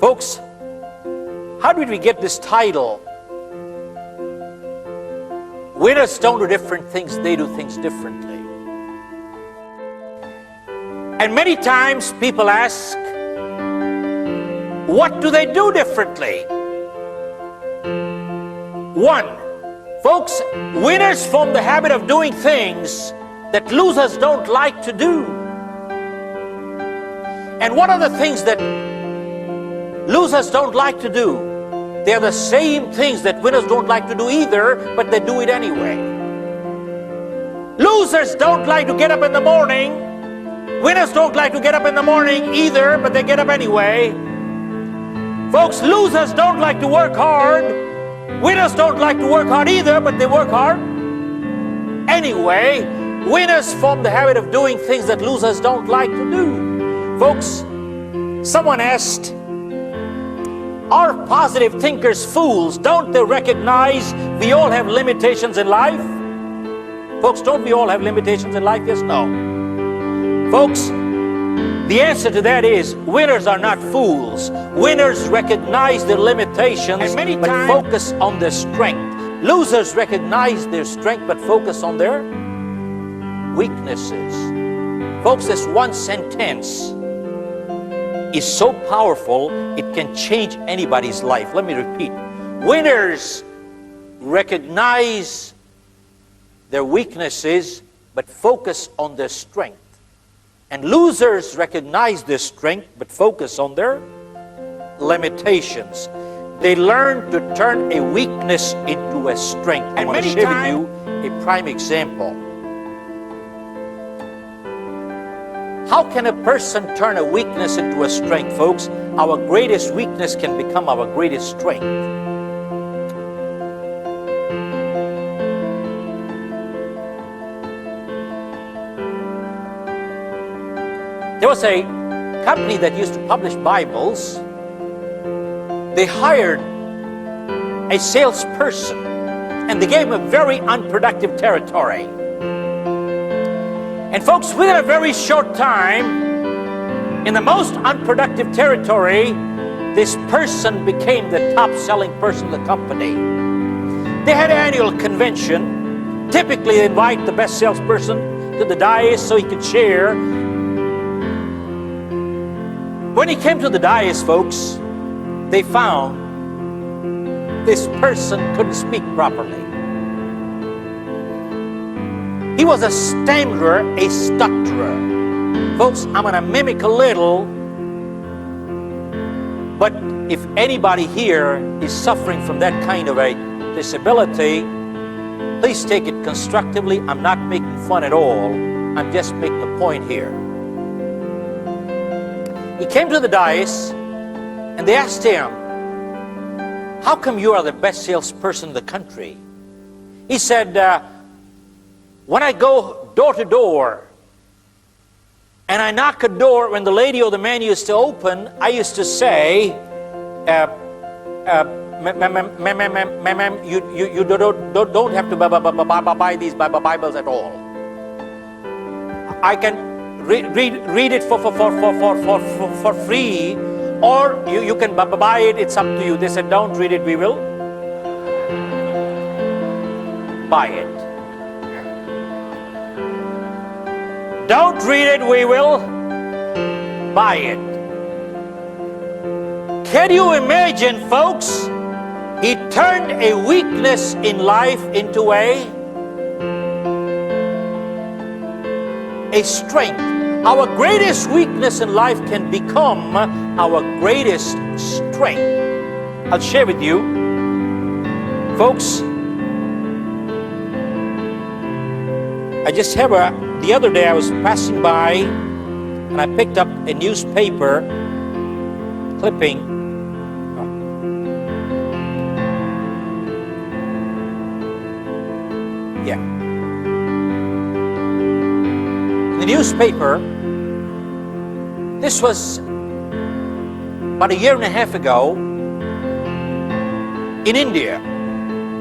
Folks, how did we get this title? Winners don't do different things, they do things differently. And many times people ask, what do they do differently? One, folks, winners form the habit of doing things that losers don't like to do. And what are the things that losers don't like to do? They're the same things that winners don't like to do either, but they do it anyway. Losers don't like to get up in the morning. Winners don't like to get up in the morning either, but they get up anyway. Folks, losers don't like to work hard. Winners don't like to work hard either, but they work hard anyway. Winners form the habit of doing things that losers don't like to do. Folks, someone asked, are positive thinkers fools? Don't they recognize we all have limitations in life? Folks, don't we all have limitations in life? Yes, no. Folks, the answer to that is winners are not fools. Winners recognize their limitations but focus on their strength. Losers recognize their strength but focus on their weaknesses. Folks, this one sentence is so powerful, it can change anybody's life. Let me repeat. Winners recognize their weaknesses but focus on their strength. And losers recognize their strength but focus on their limitations. They learn to turn a weakness into a strength. I want to share with you a prime example. How can a person turn a weakness into a strength, folks? Our greatest weakness can become our greatest strength. There was a company that used to publish Bibles. They hired a salesperson and they gave him a very unproductive territory. And folks, within a very short time, in the most unproductive territory, this person became the top-selling person of the company. They had an annual convention. Typically, they invite the best salesperson to the dais so he could share. When he came to the dais, folks, they found this person couldn't speak properly. He was a stammerer, a stutterer. Folks, I'm going to mimic a little, but if anybody here is suffering from that kind of a disability, please take it constructively. I'm not making fun at all. I'm just making a point here. He came to the dais and they asked him, how come you are the best salesperson in the country? He said, when I go door to door and I knock a door, when the lady or the man used to open, I used to say, ma'am, you don't have to buy these Bibles at all. I can read it for free, or you can buy it, it's up to you. They said, don't read it, we will buy it. Don't read it, we will buy it. Can you imagine, folks? He turned a weakness in life into a strength. Our greatest weakness in life can become our greatest strength. I'll share with you, folks. The other day I was passing by and I picked up a newspaper clipping. In the newspaper, this was about a year and a half ago in India.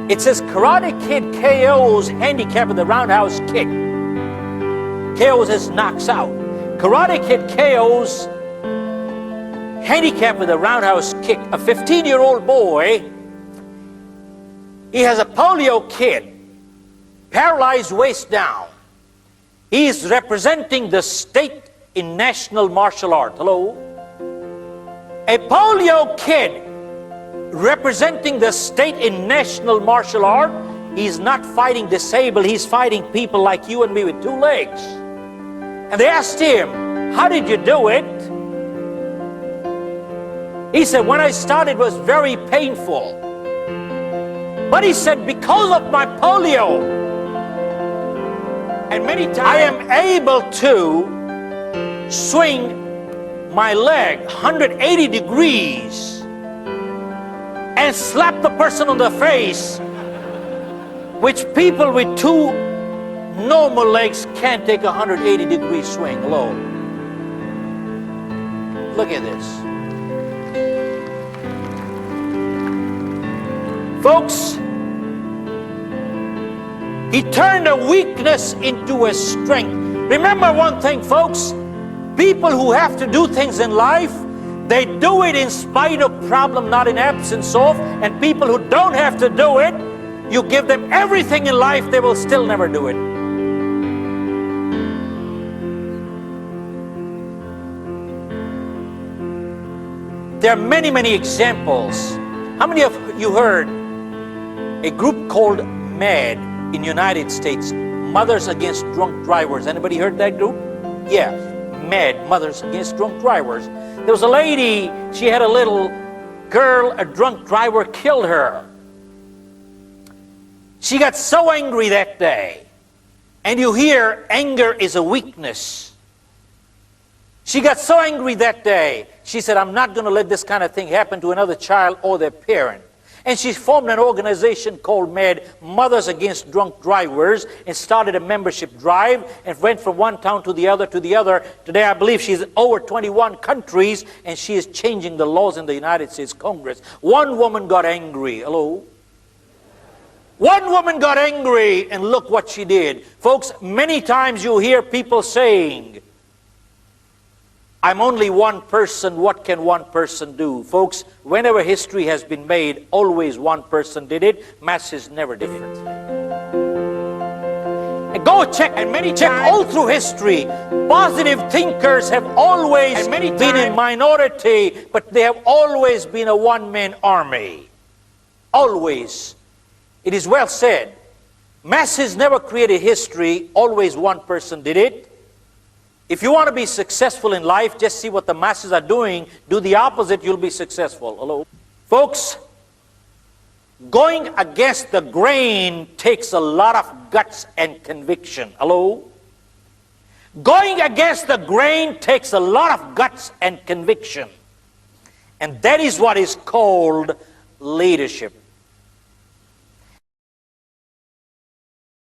It says Karate Kid KOs handicap in the roundhouse kick. KOs as knocks out. Karate Kid KOs handicapped with a roundhouse kick. A 15-year-old boy, he has a polio kid, paralyzed waist down. He is representing the state in national martial art. Hello? A polio kid representing the state in national martial art. He's not fighting disabled, he's fighting people like you and me with two legs. And they asked him, how did you do it? He said, when I started it was very painful. But he said, because of my polio, and many times I am able to swing my leg 180 degrees and slap the person on the face, which people with two normal legs can't take a 180-degree swing alone. Look at this. Folks, he turned a weakness into a strength. Remember one thing, folks. People who have to do things in life, they do it in spite of problem, not in absence of. And people who don't have to do it, you give them everything in life, they will still never do it. There are many, many examples. How many of you heard a group called MAD in the United States, Mothers Against Drunk Drivers? Anybody heard that group? Yeah, MAD, Mothers Against Drunk Drivers. There was a lady, she had a little girl, a drunk driver killed her. She got so angry that day. And you hear anger is a weakness. She got so angry that day, she said, I'm not going to let this kind of thing happen to another child or their parent. And she formed an organization called MAD, Mothers Against Drunk Drivers, and started a membership drive and went from one town to the other to the other. Today I believe she's in over 21 countries and she is changing the laws in the United States Congress. One woman got angry. Hello? One woman got angry and look what she did. Folks, many times you hear people saying, I'm only one person, what can one person do? Folks, whenever history has been made, always one person did it. Masses never did it. And go check, and many check all through history. Positive thinkers have always been in minority, but they have always been a one-man army. Always. It is well said. Masses never created history, always one person did it. If you want to be successful in life, just see what the masses are doing. Do the opposite, you'll be successful. Hello? Folks, going against the grain takes a lot of guts and conviction. Hello? Going against the grain takes a lot of guts and conviction. And that is what is called leadership.